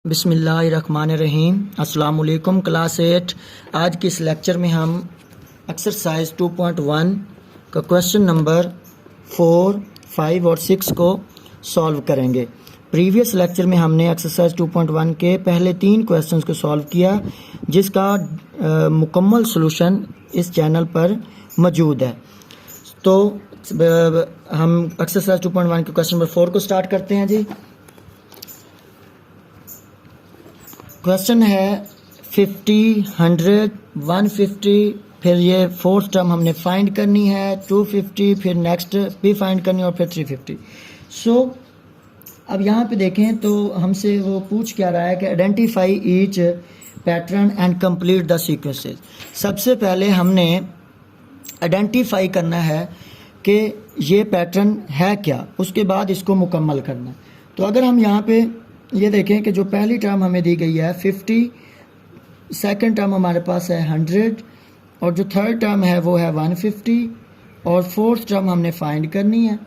बिस्मिल्लाहिर्रहमानिर्रहीम। अस्सलाम वालेकुम क्लास 8। आज के इस लेक्चर में हम एक्सरसाइज 2.1 का क्वेश्चन नंबर 4, 5 और 6 को सॉल्व करेंगे। प्रीवियस लेक्चर में हमने एक्सरसाइज 2.1 के पहले 3 क्वेश्चंस को सॉल्व किया, जिसका मुकम्मल सॉल्यूशन इस चैनल पर मौजूद है। तो हम एक्सरसाइज 2.1 के क्वेश्चन नंबर 4 को स्टार्ट करते हैं जी। क्वेश्चन है 50, 100, 150, फिर ये फोर्थ टर्म हमने फाइंड करनी है 250, फिर नेक्स्ट भी फाइंड करनी है और फिर 350। सो अब यहाँ पे देखें तो हमसे वो पूछ क्या रहा है कि identify each pattern and complete the sequences. सबसे पहले हमने आइडेंटिफाई करना है कि ये पैटर्न है क्या, उसके बाद इसको मुकम्मल करना। तो अगर हम यहाँ पे ये देखें कि जो पहली टर्म हमें दी गई है 50, सेकंड टर्म हमारे पास है 100 और जो थर्ड टर्म है वो है 150 और फोर्थ टर्म हमने फाइंड करनी है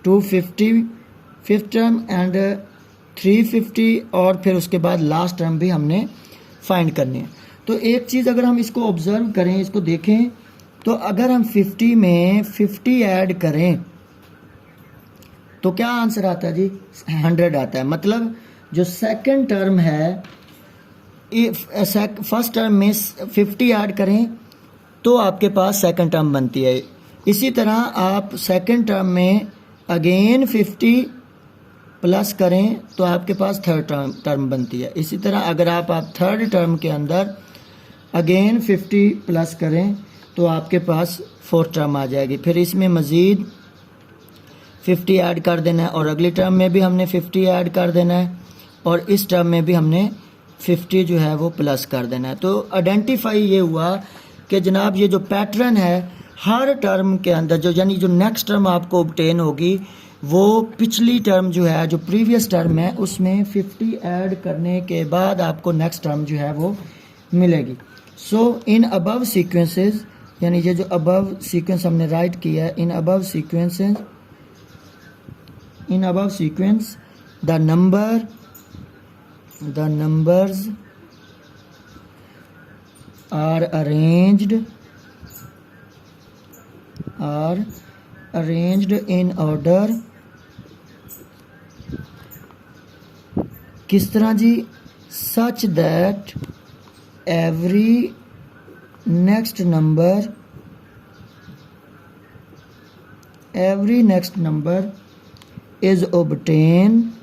250, फिफ्थ टर्म एंड 350 और फिर उसके बाद लास्ट टर्म भी हमने फाइंड करनी है। तो एक चीज़ अगर हम इसको ऑब्ज़र्व करें, इसको देखें, तो अगर हम 50 में 50 ऐड करें तो क्या आंसर आता है जी? 100 आता है। मतलब जो सेकंड टर्म है, फर्स्ट टर्म में 50 ऐड करें तो आपके पास सेकंड टर्म बनती है। इसी तरह आप सेकंड टर्म में अगेन 50 प्लस करें तो आपके पास थर्ड टर्म बनती है। इसी तरह अगर आप थर्ड टर्म के अंदर अगेन 50 प्लस करें तो आपके पास फोर्थ टर्म आ जाएगी। फिर इसमें मज़ीद 50 ऐड कर देना है और अगली टर्म में भी हमने 50 ऐड कर देना है और इस टर्म में भी हमने 50 जो है वो प्लस कर देना है। तो आइडेंटिफाई ये हुआ कि जनाब ये जो पैटर्न है हर टर्म के अंदर जो यानी जो नेक्स्ट टर्म आपको ऑब्टेन होगी वो पिछली टर्म जो है, जो प्रीवियस टर्म है, उसमें 50 ऐड करने के बाद आपको नेक्स्ट टर्म जो है वो मिलेगी। सो इन अबव सीक्वेंसेस, यानी ये जो अबव सीक्वेंस हमने राइट किया है, in above sequence the numbers are arranged in order। किस तरह जी? such that every next number is obtained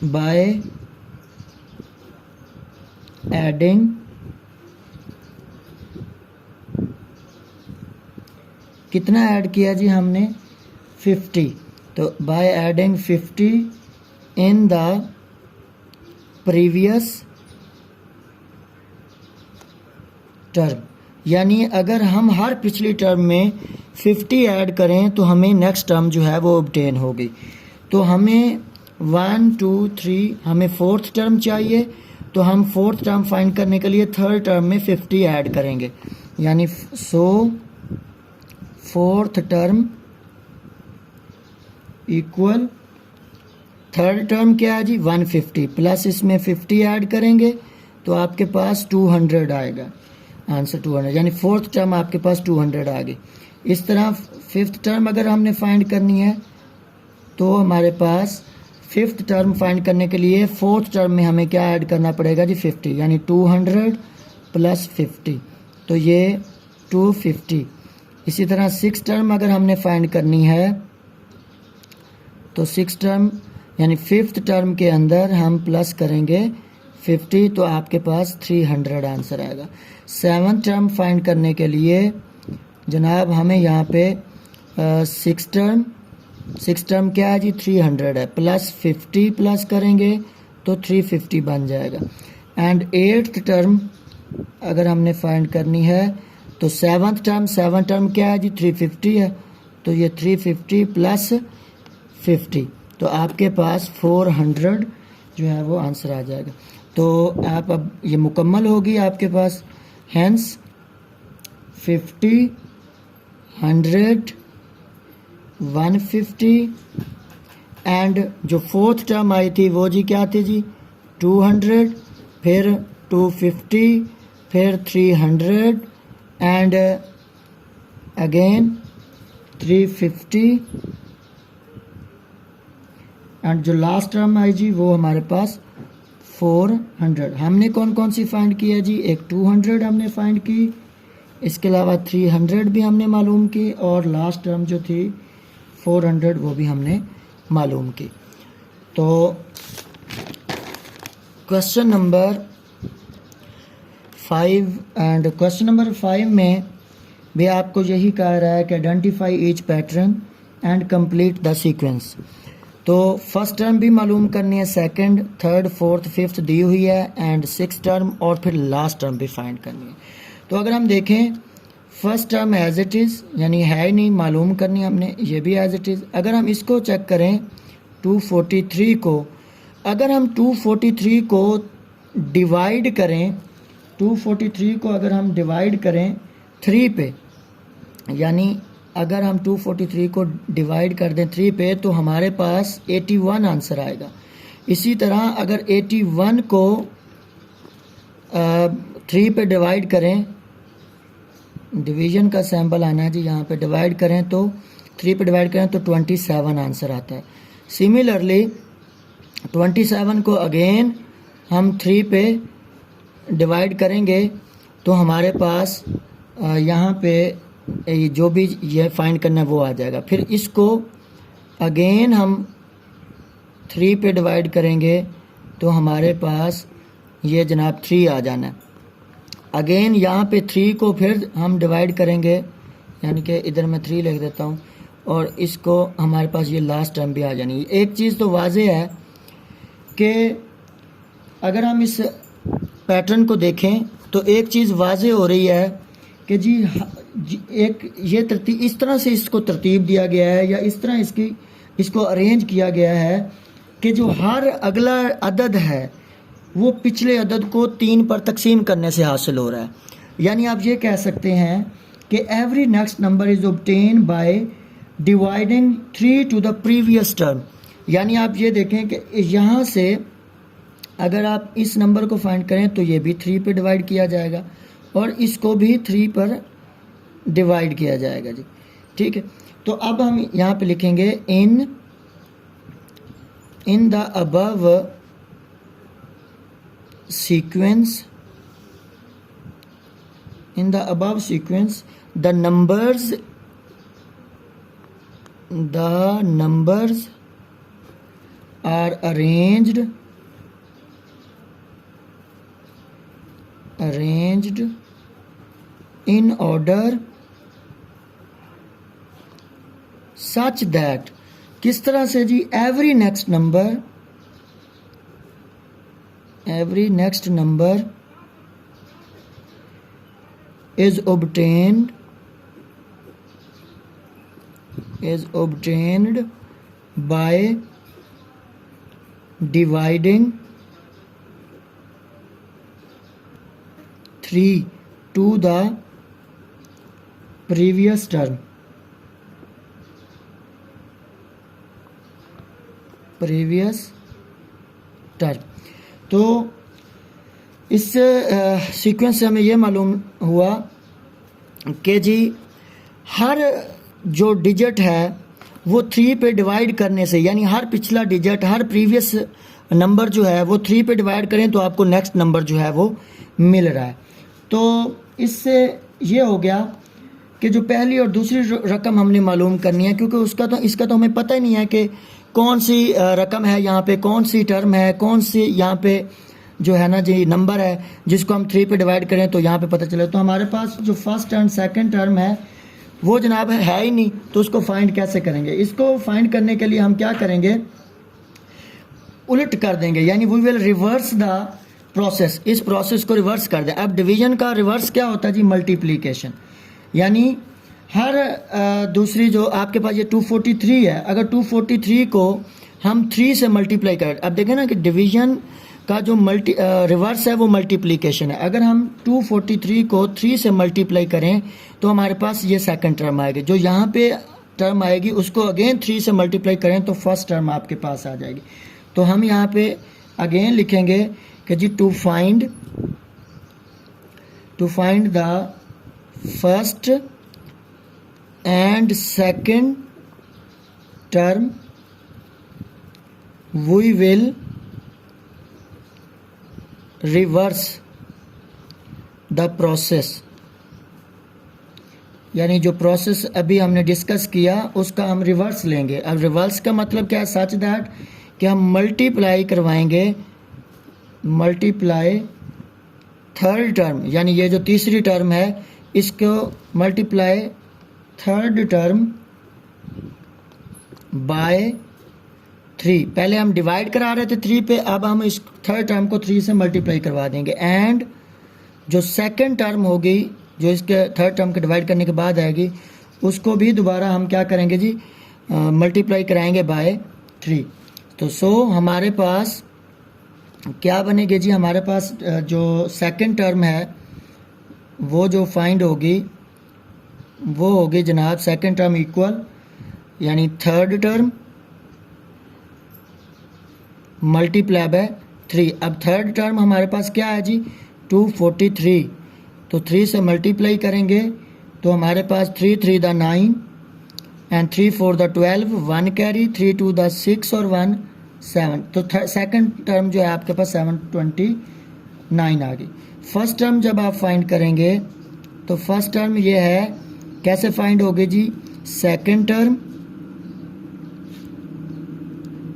by adding कितना ऐड किया जी हमने? 50। तो by adding 50 in the previous term, यानी अगर हम हर पिछली टर्म में 50 ऐड करें तो हमें नेक्स्ट टर्म जो है वो ऑब्टेन होगी। तो हमें 1, 2, 3 हमें फोर्थ टर्म चाहिए, तो हम फोर्थ टर्म फाइंड करने के लिए थर्ड टर्म में 50 ऐड करेंगे, यानी so fourth term equal third term क्या है जी? 150 प्लस इसमें 50 ऐड करेंगे तो आपके पास 200 आएगा। आंसर 200, यानी फोर्थ टर्म आपके पास 200 आ गई। इस तरह फिफ्थ टर्म अगर हमने फाइंड करनी है तो हमारे पास फिफ्थ टर्म फाइंड करने के लिए फोर्थ टर्म में हमें क्या ऐड करना पड़ेगा जी? 50, यानी 200 प्लस 50, तो ये 250। इसी तरह सिक्स टर्म अगर हमने फाइंड करनी है तो सिक्स टर्म यानी फिफ्थ टर्म के अंदर हम प्लस करेंगे 50 तो आपके पास 300 आंसर आएगा। सेवन्थ टर्म फाइंड करने के लिए जनाब हमें यहाँ पे सिक्स टर्म क्या है जी? 300 है, प्लस 50 प्लस करेंगे तो 350 बन जाएगा। एंड एट्थ टर्म अगर हमने फाइंड करनी है तो सेवन्थ टर्म क्या है जी? 350 है, तो ये 350 प्लस 50 तो आपके पास 400 जो है वो आंसर आ जाएगा। तो आप अब ये मुकम्मल होगी आपके पास। हैंस 50, 100, 150 एंड जो फोर्थ टर्म आई थी वो जी क्या थी जी 200, फिर 250, फिर 300 एंड अगेन 350 एंड जो लास्ट टर्म आई जी वो हमारे पास 400। हमने कौन कौन सी फाइंड की है जी, एक 200 हमने फाइंड की, इसके अलावा 300 भी हमने मालूम की, और लास्ट टर्म जो थी 400 वो भी हमने मालूम की। तो question number 5 and question number 5 में भी आपको यही कहा रहा है कि identify each pattern and complete the sequence. तो फर्स्ट टर्म भी मालूम करनी है, सेकंड, थर्ड, फोर्थ, फिफ्थ दी हुई है, एंड सिक्स टर्म और फिर लास्ट टर्म भी फाइंड करनी है। तो अगर हम देखें first term as it is यानी है ही नहीं, मालूम करनी हमने, ये भी एज इट इज़। अगर हम इसको चेक करें 243 को, अगर हम 243 को डिवाइड करें, 243 को अगर हम डिवाइड करें 3 पे, यानी अगर हम 243 को डिवाइड कर दें 3 पे तो हमारे पास 81 आंसर आएगा। इसी तरह अगर 81 को 3 पे डिवाइड करें, डिवीजन का सैम्पल आना है जी, यहाँ पे डिवाइड करें तो 3 पे डिवाइड करें तो 27 आंसर आता है। सिमिलरली 27 को अगेन हम 3 पे डिवाइड करेंगे तो हमारे पास यहाँ पे जो भी ये फाइंड करना है वो आ जाएगा। फिर इसको अगेन हम 3 पे डिवाइड करेंगे तो हमारे पास ये जनाब 3 आ जाना है। अगेन यहाँ पे 3 को फिर हम डिवाइड करेंगे, यानी कि इधर मैं 3 लिख देता हूँ, और इसको हमारे पास ये लास्ट टर्म भी आ जानी है। एक चीज़ तो वाज़ेह है कि अगर हम इस पैटर्न को देखें तो एक चीज़ वाज़ेह हो रही है कि जी एक ये तरतीब, इस तरह से इसको तरतीब दिया गया है या इस तरह इसको अरेंज किया गया है कि जो हर अगला अदद है वो पिछले अदद को 3 पर तकसीम करने से हासिल हो रहा है। यानी आप ये कह सकते हैं कि every next number is obtain by dividing 3 to the previous term. यानी आप ये देखें कि यहाँ से अगर आप इस नंबर को फाइंड करें तो ये भी 3 पे डिवाइड किया जाएगा और इसको भी 3 पर डिवाइड किया जाएगा जी, ठीक है। तो अब हम यहाँ पे लिखेंगे in the above sequence, in the above sequence the numbers are arranged in order such that, किस तरह से जी, every next number is obtained by dividing 3 to the previous term, तो इस सीक्वेंस से हमें यह मालूम हुआ कि जी हर जो डिजिट है वो 3 पे डिवाइड करने से, यानी हर पिछला डिजिट, हर प्रीवियस नंबर जो है वो 3 पे डिवाइड करें तो आपको नेक्स्ट नंबर जो है वो मिल रहा है। तो इससे ये हो गया कि जो पहली और दूसरी रकम हमने मालूम करनी है, क्योंकि इसका तो हमें पता ही नहीं है कि कौन सी रकम है यहाँ पे, कौन सी टर्म है, कौन सी यहाँ पे जो है ना जी नंबर है जिसको हम 3 पे डिवाइड करें तो यहाँ पे पता चले। तो हमारे पास जो फर्स्ट एंड सेकंड टर्म है वो जनाब है ही नहीं, तो उसको फाइंड कैसे करेंगे? इसको फाइंड करने के लिए हम क्या करेंगे, उलट कर देंगे, यानी we will reverse the process, इस प्रोसेस को रिवर्स कर दें। अब डिवीजन का रिवर्स क्या होता है जी, मल्टीप्लिकेशन। यानी हर दूसरी जो आपके पास ये 243 है, अगर 243 को हम 3 से मल्टीप्लाई करें, अब देखें ना कि डिवीजन का जो रिवर्स है वो मल्टीप्लिकेशन है। अगर हम 243 को 3 से मल्टीप्लाई करें तो हमारे पास ये सेकंड टर्म आएगा, जो यहाँ पे टर्म आएगी उसको अगेन 3 से मल्टीप्लाई करें तो फर्स्ट टर्म आपके पास आ जाएगी। तो हम यहाँ पे अगेन लिखेंगे कि जी to find the first and second term we will reverse the process, यानी जो प्रोसेस अभी हमने डिस्कस किया उसका हम रिवर्स लेंगे। अब रिवर्स का मतलब क्या है? सच दैट कि हम मल्टीप्लाई करवाएंगे, मल्टीप्लाई थर्ड टर्म, यानी ये जो तीसरी टर्म है इसको मल्टीप्लाई थर्ड टर्म बाय 3। पहले हम डिवाइड करा रहे थे 3 पे, अब हम इस थर्ड टर्म को 3 से मल्टीप्लाई करवा देंगे। एंड जो सेकंड टर्म होगी जो इसके थर्ड टर्म के डिवाइड करने के बाद आएगी उसको भी दोबारा हम क्या करेंगे जी, मल्टीप्लाई कराएंगे बाय 3। तो सो हमारे पास क्या बनेगी जी, हमारे पास जो सेकंड टर्म है वो जो फाइंड होगी वो होगी जनाब सेकंड टर्म इक्वल, यानी थर्ड टर्म मल्टीप्लाई बाय 3। अब थर्ड टर्म हमारे पास क्या है जी, 243, तो 3 से मल्टीप्लाई करेंगे तो हमारे पास 3 3 the 9 and 3 4 the 12, 1 carry, 3 2 the 6 और 1 7। तो सेकंड टर्म जो है आपके पास 729 आ गई। फर्स्ट टर्म जब आप फाइंड करेंगे तो फर्स्ट टर्म ये है, कैसे फाइंड होगी जी, सेकंड टर्म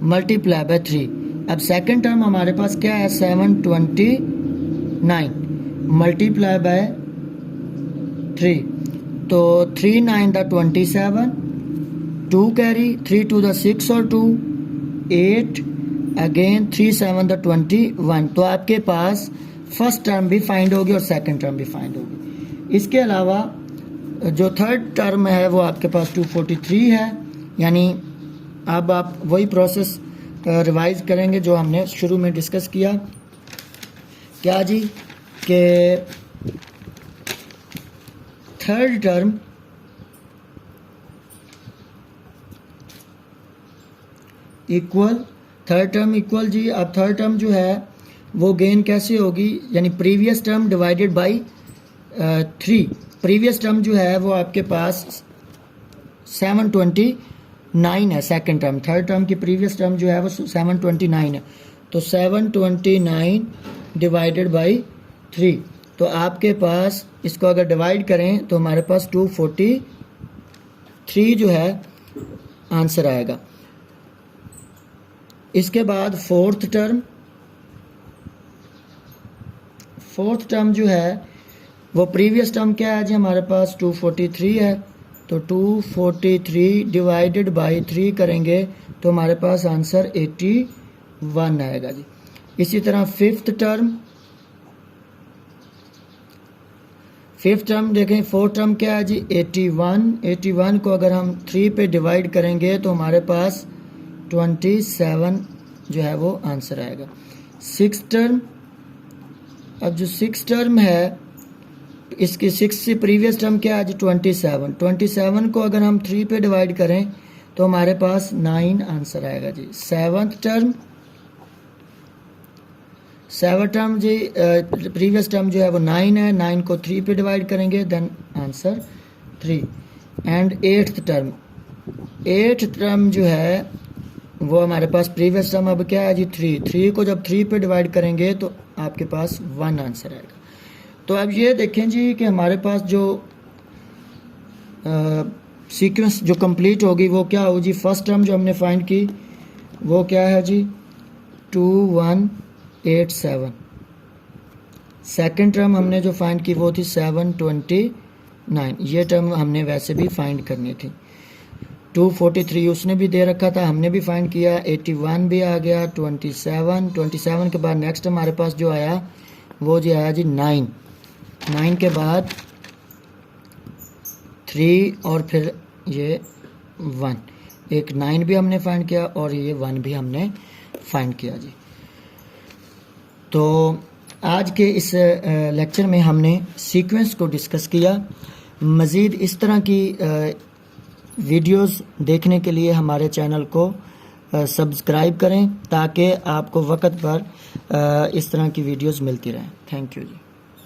मल्टीप्लाई बाय 3। अब सेकंड टर्म हमारे पास क्या है, 729 मल्टीप्लाई बाय 3, तो 3 9 द 27, 2 कैरी, 3 2 द 6 और 2 8, अगेन 3 7 द 21। तो आपके पास फर्स्ट टर्म भी फाइंड होगी और सेकंड टर्म भी फाइंड होगी। इसके अलावा जो थर्ड टर्म है वो आपके पास 243 है, यानी अब आप वही प्रोसेस रिवाइज करेंगे जो हमने शुरू में डिस्कस किया। क्या जी कि थर्ड टर्म इक्वल जी, अब थर्ड टर्म जो है वो गेन कैसे होगी, यानी previous term divided by 3। Previous term जो है वो आपके पास 729 है सेकंड टर्म, थर्ड टर्म की प्रीवियस टर्म जो है वो 729 है, तो 729 डिवाइडेड बाय 3। तो आपके पास इसको अगर डिवाइड करें तो हमारे पास 243 जो है आंसर आएगा। इसके बाद फोर्थ टर्म जो है वो प्रीवियस टर्म क्या है जी, हमारे पास 243 है, तो 243 डिवाइडेड बाय 3 करेंगे तो हमारे पास आंसर 81 आएगा जी। इसी तरह फिफ्थ टर्म देखें, फोर्थ टर्म क्या है जी, 81 को अगर हम 3 पे डिवाइड करेंगे तो हमारे पास 27 जो है वो आंसर आएगा। सिक्स टर्म, अब जो सिक्स टर्म है इसकी 6 से प्रीवियस टर्म क्या है जी, 27 को अगर हम 3 पे डिवाइड करें तो हमारे पास 9 आंसर आएगा जी। सेवंथ टर्म जी प्रीवियस टर्म जो है वो 9 है, 9 को 3 पे डिवाइड करेंगे then answer 3। And eighth term जो है वो हमारे पास प्रीवियस टर्म अब क्या है जी, 3 को जब 3 पे डिवाइड करेंगे तो आपके पास 1 आंसर आएगा। तो अब ये देखें जी कि हमारे पास जो सीक्वेंस जो कंप्लीट होगी वो क्या होगी जी, फर्स्ट टर्म जो हमने फाइंड की वो क्या है जी, 2187। सेकंड टर्म हमने जो फाइंड की वो थी 729, ये टर्म हमने वैसे भी फाइंड करनी थी। 243 उसने भी दे रखा था, हमने भी फाइंड किया, 81 भी आ गया, 27 के बाद नेक्स्ट हमारे पास जो आया वो जो आया जी 9 के बाद 3 और फिर ये 1, एक 9 भी हमने फाइंड किया और ये 1 भी हमने फाइंड किया जी। तो आज के इस लेक्चर में हमने सीक्वेंस को डिस्कस किया। मज़ीद इस तरह की वीडियोस देखने के लिए हमारे चैनल को सब्सक्राइब करें ताकि आपको वक्त पर इस तरह की वीडियोस मिलती रहें। Thank you ji.